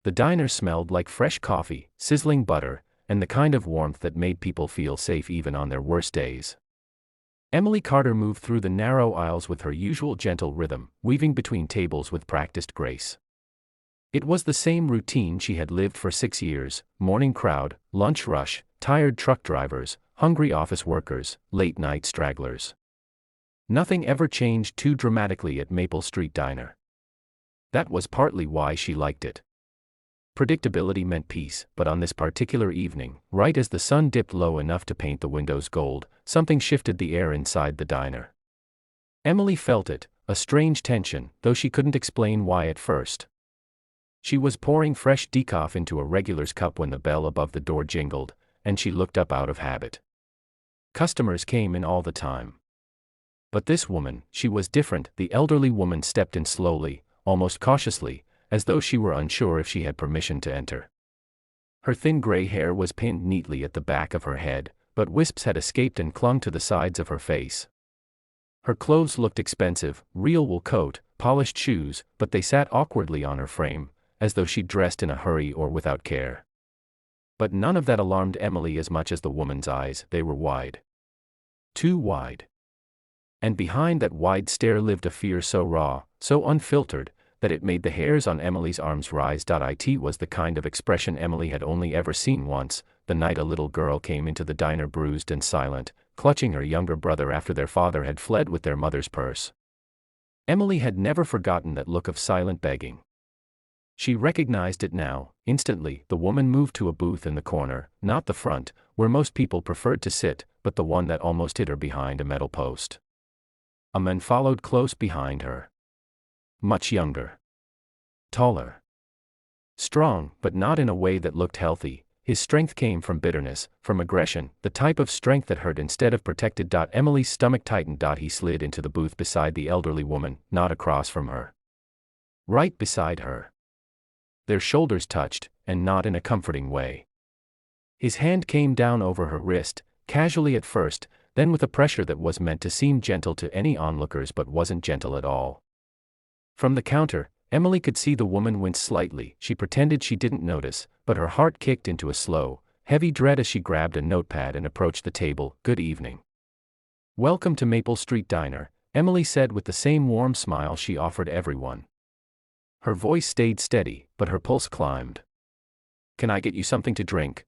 The diner smelled like fresh coffee, sizzling butter, and the kind of warmth that made people feel safe even on their worst days. Emily Carter moved through the narrow aisles with her usual gentle rhythm, weaving between tables with practiced grace. It was the same routine she had lived for 6 years: morning crowd, lunch rush, tired truck drivers, hungry office workers, late-night stragglers. Nothing ever changed too dramatically at Maple Street Diner. That was partly why she liked it. Predictability meant peace, but on this particular evening, right as the sun dipped low enough to paint the windows gold, something shifted the air inside the diner. Emily felt it, a strange tension, though she couldn't explain why at first. She was pouring fresh decaf into a regular's cup when the bell above the door jingled, and she looked up out of habit. Customers came in all the time. But this woman, she was different. The elderly woman stepped in slowly, almost cautiously, as though she were unsure if she had permission to enter. Her thin gray hair was pinned neatly at the back of her head, but wisps had escaped and clung to the sides of her face. Her clothes looked expensive: real wool coat, polished shoes, but they sat awkwardly on her frame, as though she'd dressed in a hurry or without care. But none of that alarmed Emily as much as the woman's eyes. They were wide. Too wide. And behind that wide stare lived a fear so raw, so unfiltered, that it made the hairs on Emily's arms rise. It was the kind of expression Emily had only ever seen once, the night a little girl came into the diner bruised and silent, clutching her younger brother after their father had fled with their mother's purse. Emily had never forgotten that look of silent begging. She recognized it now, instantly. The woman moved to a booth in the corner, not the front, where most people preferred to sit, but the one that almost hid her behind a metal post. A man followed close behind her. Much younger. Taller. Strong, but not in a way that looked healthy. His strength came from bitterness, from aggression, the type of strength that hurt instead of protected. Emily's stomach tightened. He slid into the booth beside the elderly woman, not across from her. Right beside her. Their shoulders touched, and not in a comforting way. His hand came down over her wrist, casually at first, then with a pressure that was meant to seem gentle to any onlookers but wasn't gentle at all. From the counter, Emily could see the woman wince slightly. She pretended she didn't notice, but her heart kicked into a slow, heavy dread as she grabbed a notepad and approached the table. "Good evening. Welcome to Maple Street Diner," Emily said with the same warm smile she offered everyone. Her voice stayed steady, but her pulse climbed. "Can I get you something to drink?"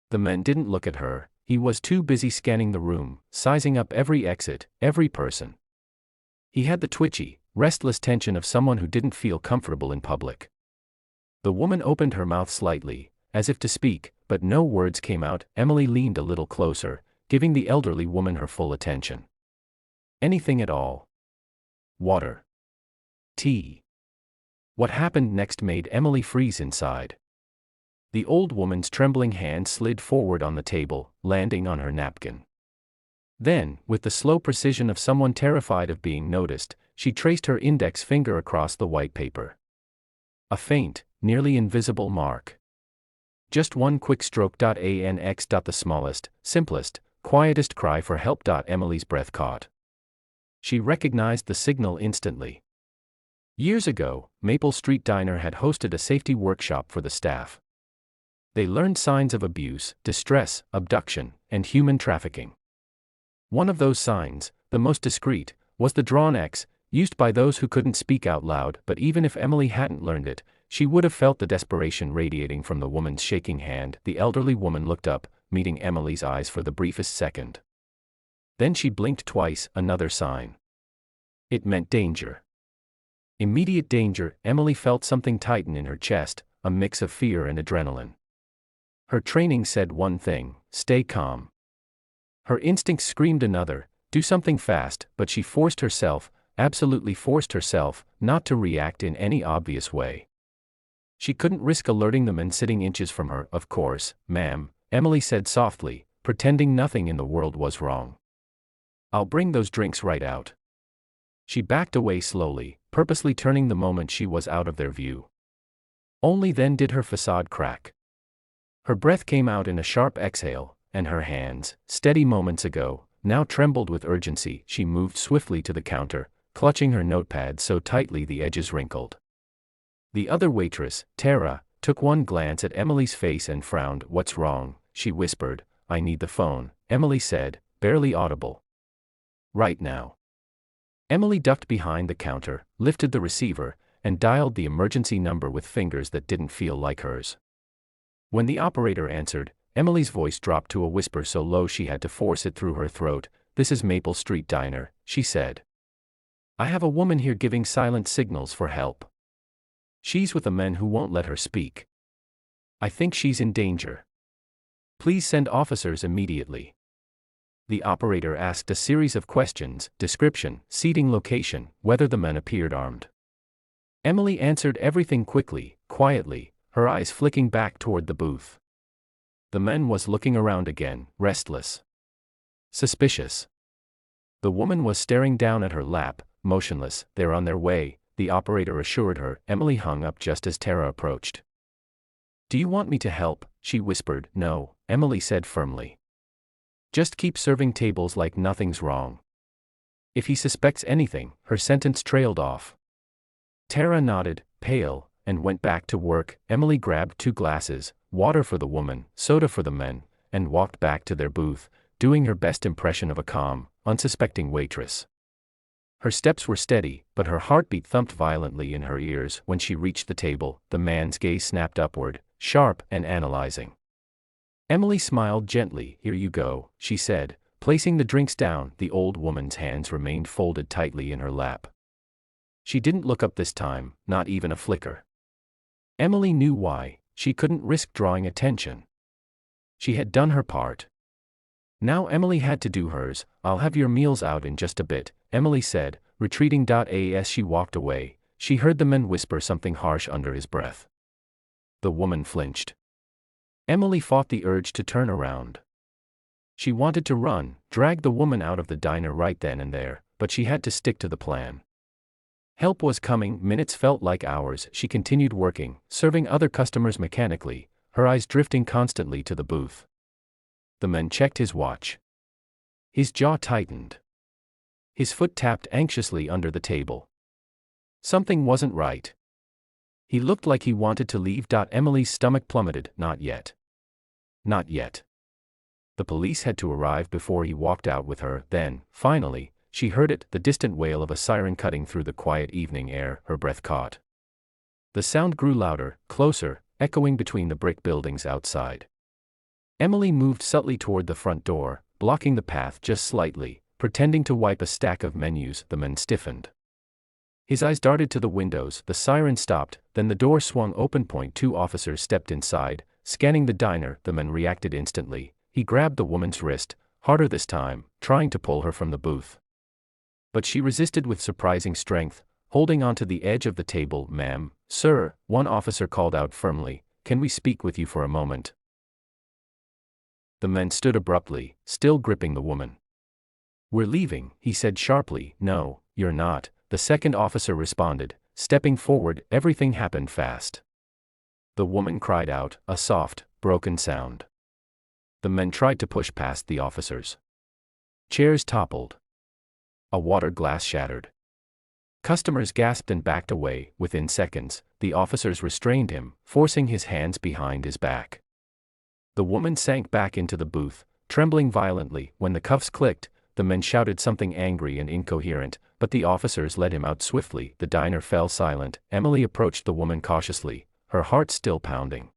The man didn't look at her. He was too busy scanning the room, sizing up every exit, every person. He had the twitchy, restless tension of someone who didn't feel comfortable in public. The woman opened her mouth slightly, as if to speak, but no words came out. Emily leaned a little closer, giving the elderly woman her full attention. "Anything at all? Water? Tea?" What happened next made Emily freeze inside. The old woman's trembling hand slid forward on the table, landing on her napkin. Then, with the slow precision of someone terrified of being noticed, she traced her index finger across the white paper. A faint, nearly invisible mark. Just one quick stroke. Anx. The smallest, simplest, quietest cry for help. Emily's breath caught. She recognized the signal instantly. Years ago, Maple Street Diner had hosted a safety workshop for the staff. They learned signs of abuse, distress, abduction, and human trafficking. One of those signs, the most discreet, was the drawn X, used by those who couldn't speak out loud. But even if Emily hadn't learned it, she would have felt the desperation radiating from the woman's shaking hand. The elderly woman looked up, meeting Emily's eyes for the briefest second. Then she blinked twice. Another sign. It meant danger. Immediate danger. Emily felt something tighten in her chest, a mix of fear and adrenaline. Her training said one thing: stay calm. Her instincts screamed another: do something fast. But she forced herself, absolutely forced herself, not to react in any obvious way. She couldn't risk alerting the man sitting inches from her. "Of course, ma'am," Emily said softly, pretending nothing in the world was wrong. "I'll bring those drinks right out." She backed away slowly, purposely turning the moment she was out of their view. Only then did her facade crack. Her breath came out in a sharp exhale, and her hands, steady moments ago, now trembled with urgency. She moved swiftly to the counter, clutching her notepad so tightly the edges wrinkled. The other waitress, Tara, took one glance at Emily's face and frowned. "What's wrong?" she whispered. "I need the phone," Emily said, barely audible. "Right now." Emily ducked behind the counter, lifted the receiver, and dialed the emergency number with fingers that didn't feel like hers. When the operator answered, Emily's voice dropped to a whisper so low she had to force it through her throat. "This is Maple Street Diner," she said. "I have a woman here giving silent signals for help. She's with a man who won't let her speak. I think she's in danger. Please send officers immediately." The operator asked a series of questions: description, seating location, whether the men appeared armed. Emily answered everything quickly, quietly, her eyes flicking back toward the booth. The man was looking around again, restless. Suspicious. The woman was staring down at her lap, motionless. "They're on their way," the operator assured her. Emily hung up just as Tara approached. "Do you want me to help?" she whispered. "No," Emily said firmly. "Just keep serving tables like nothing's wrong. If he suspects anything," her sentence trailed off. Tara nodded, pale, and went back to work. Emily grabbed 2 glasses, water for the woman, soda for the men, and walked back to their booth, doing her best impression of a calm, unsuspecting waitress. Her steps were steady, but her heartbeat thumped violently in her ears. When she reached the table, the man's gaze snapped upward, sharp and analyzing. Emily smiled gently. "Here you go," she said, placing the drinks down. The old woman's hands remained folded tightly in her lap. She didn't look up this time, not even a flicker. Emily knew why. She couldn't risk drawing attention. She had done her part. Now Emily had to do hers. "I'll have your meals out in just a bit," Emily said, retreating. As she walked away, she heard the man whisper something harsh under his breath. The woman flinched. Emily fought the urge to turn around. She wanted to run, drag the woman out of the diner right then and there, but she had to stick to the plan. Help was coming. Minutes felt like hours. She continued working, serving other customers mechanically, her eyes drifting constantly to the booth. The man checked his watch. His jaw tightened. His foot tapped anxiously under the table. Something wasn't right. He looked like he wanted to leave. Emily's stomach plummeted. Not yet. Not yet. The police had to arrive before he walked out with her. Then, finally, she heard it, the distant wail of a siren cutting through the quiet evening air. Her breath caught. The sound grew louder, closer, echoing between the brick buildings outside. Emily moved subtly toward the front door, blocking the path just slightly, pretending to wipe a stack of menus. The man stiffened. His eyes darted to the windows. The siren stopped, then the door swung open. 2 officers stepped inside, scanning the diner. The man reacted instantly. He grabbed the woman's wrist, harder this time, trying to pull her from the booth. But she resisted with surprising strength, holding onto the edge of the table. "Ma'am, sir," one officer called out firmly, "can we speak with you for a moment?" The man stood abruptly, still gripping the woman. "We're leaving," he said sharply. "No, you're not," the second officer responded, stepping forward. Everything happened fast. The woman cried out, a soft, broken sound. The men tried to push past the officers. Chairs toppled. A water glass shattered. Customers gasped and backed away. Within seconds, the officers restrained him, forcing his hands behind his back. The woman sank back into the booth, trembling violently. When the cuffs clicked, the men shouted something angry and incoherent, but the officers led him out swiftly. The diner fell silent. Emily approached the woman cautiously, her heart still pounding.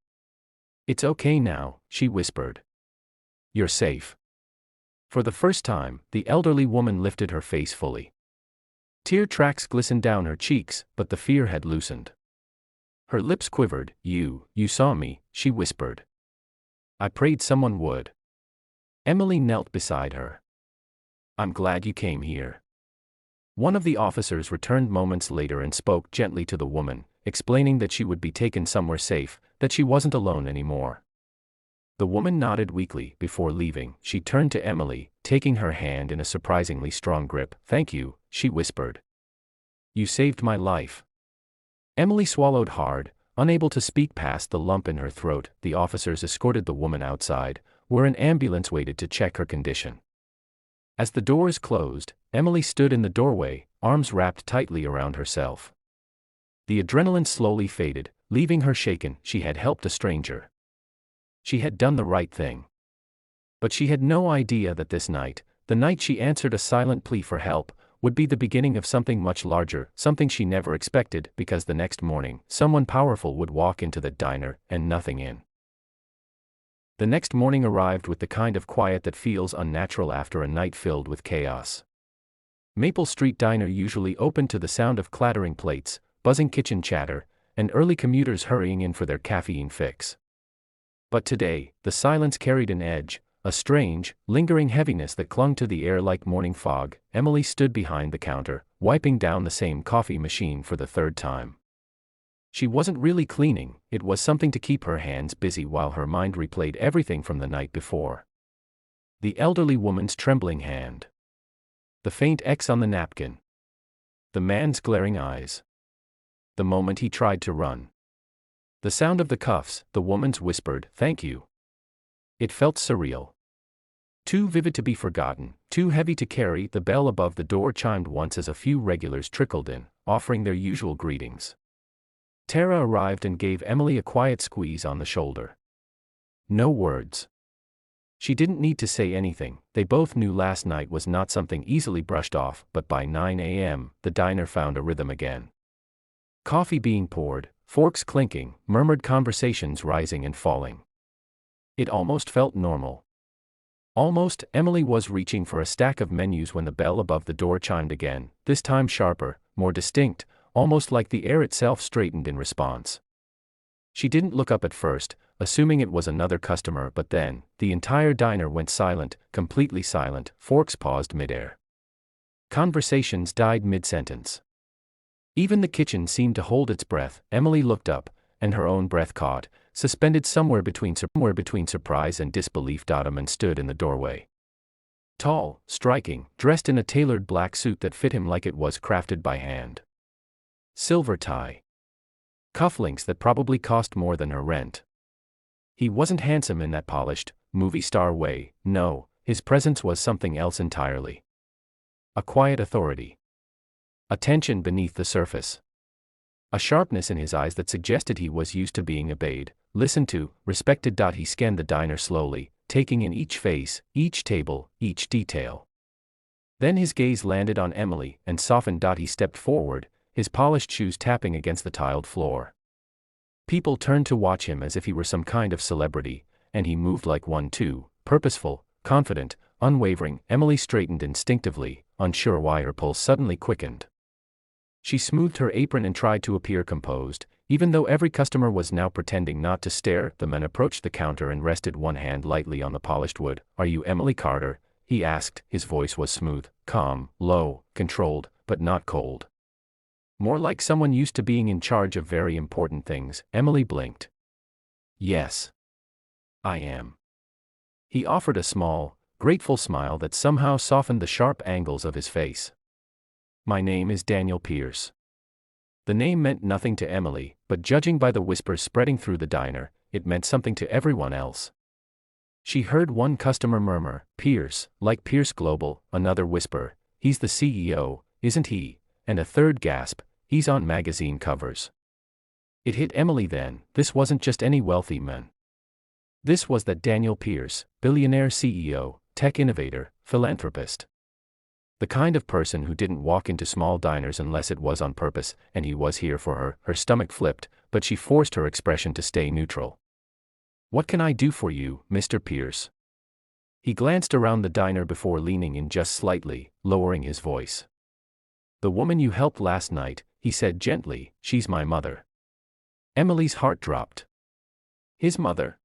"It's okay now," she whispered. "You're safe." For the first time, the elderly woman lifted her face fully. Tear tracks glistened down her cheeks, but the fear had loosened. Her lips quivered. You saw me," she whispered. "I prayed someone would." Emily knelt beside her. "I'm glad you came here." One of the officers returned moments later and spoke gently to the woman, explaining that she would be taken somewhere safe, that she wasn't alone anymore. The woman nodded weakly. Before leaving, she turned to Emily, taking her hand in a surprisingly strong grip. "Thank you," she whispered. "You saved my life." Emily swallowed hard, unable to speak past the lump in her throat. The officers escorted the woman outside, where an ambulance waited to check her condition. As the doors closed, Emily stood in the doorway, arms wrapped tightly around herself. The adrenaline slowly faded, leaving her shaken. She had helped a stranger. She had done the right thing. But she had no idea that this night, the night she answered a silent plea for help, would be the beginning of something much larger, something she never expected, because the next morning, someone powerful would walk into the diner, and nothing in. The next morning arrived with the kind of quiet that feels unnatural after a night filled with chaos. Maple Street Diner usually opened to the sound of clattering plates, buzzing kitchen chatter, and early commuters hurrying in for their caffeine fix. But today, the silence carried an edge, a strange, lingering heaviness that clung to the air like morning fog. Emily stood behind the counter, wiping down the same coffee machine for the third time. She wasn't really cleaning, it was something to keep her hands busy while her mind replayed everything from the night before. The elderly woman's trembling hand. The faint X on the napkin. The man's glaring eyes. The moment he tried to run. The sound of the cuffs, the woman's whispered, "Thank you." It felt surreal. Too vivid to be forgotten, too heavy to carry. The bell above the door chimed once as a few regulars trickled in, offering their usual greetings. Tara arrived and gave Emily a quiet squeeze on the shoulder. No words. She didn't need to say anything. They both knew last night was not something easily brushed off, but by 9 a.m., the diner found a rhythm again. Coffee being poured, forks clinking, murmured conversations rising and falling. It almost felt normal. Almost. Emily was reaching for a stack of menus when the bell above the door chimed again, this time sharper, more distinct, almost like the air itself straightened in response. She didn't look up at first, assuming it was another customer, but then, the entire diner went silent, completely silent. Forks paused midair. Conversations died mid-sentence. Even the kitchen seemed to hold its breath. Emily looked up, and her own breath caught, suspended somewhere between surprise and disbelief. Ottoman stood in the doorway. Tall, striking, dressed in a tailored black suit that fit him like it was crafted by hand. Silver tie. Cufflinks that probably cost more than her rent. He wasn't handsome in that polished, movie star way, no, his presence was something else entirely. A quiet authority. A tension beneath the surface. A sharpness in his eyes that suggested he was used to being obeyed, listened to, respected. He scanned the diner slowly, taking in each face, each table, each detail. Then his gaze landed on Emily, and softened. He stepped forward, his polished shoes tapping against the tiled floor. People turned to watch him as if he were some kind of celebrity, and he moved like one too, purposeful, confident, unwavering. Emily straightened instinctively, unsure why her pulse suddenly quickened. She smoothed her apron and tried to appear composed, even though every customer was now pretending not to stare. The man approached the counter and rested one hand lightly on the polished wood. "Are you Emily Carter?" he asked. His voice was smooth, calm, low, controlled, but not cold. More like someone used to being in charge of very important things. Emily blinked. "Yes. I am." He offered a small, grateful smile that somehow softened the sharp angles of his face. "My name is Daniel Pierce." The name meant nothing to Emily, but judging by the whispers spreading through the diner, it meant something to everyone else. She heard one customer murmur, "Pierce, like Pierce Global," another whisper, "He's the CEO, isn't he?" and a third gasp, "He's on magazine covers." It hit Emily then, this wasn't just any wealthy man. This was that Daniel Pierce, billionaire CEO, tech innovator, philanthropist. The kind of person who didn't walk into small diners unless it was on purpose, and he was here for her. Her stomach flipped, but she forced her expression to stay neutral. "What can I do for you, Mr. Pierce?" He glanced around the diner before leaning in just slightly, lowering his voice. "The woman you helped last night," he said gently, "she's my mother." Emily's heart dropped. His mother?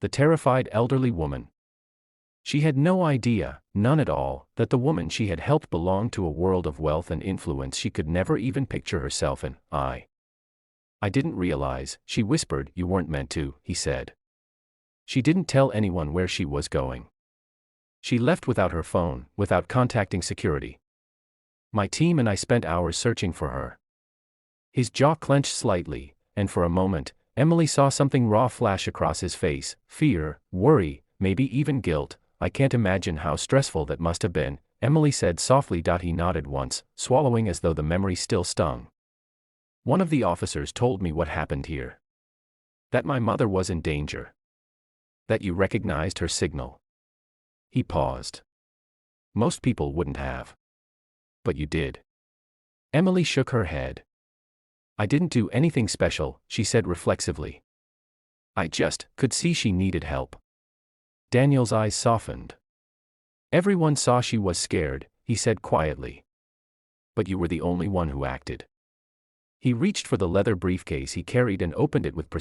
The terrified elderly woman. She had no idea, none at all, that the woman she had helped belonged to a world of wealth and influence she could never even picture herself in. I didn't realize," she whispered. "You weren't meant to," he said. She didn't tell anyone where she was going. She left without her phone, without contacting security. "My team and I spent hours searching for her." His jaw clenched slightly, and for a moment, Emily saw something raw flash across his face: fear, worry, maybe even guilt. "I can't imagine how stressful that must have been," Emily said softly. He nodded once, swallowing as though the memory still stung. One of the officers told me what happened here. That my mother was in danger. That you recognized her signal. He paused. Most people wouldn't have. But you did. Emily shook her head. I didn't do anything special, she said reflexively. I just could see she needed help. Daniel's eyes softened. Everyone saw she was scared, he said quietly. But you were the only one who acted. He reached for the leather briefcase he carried and opened it with precision.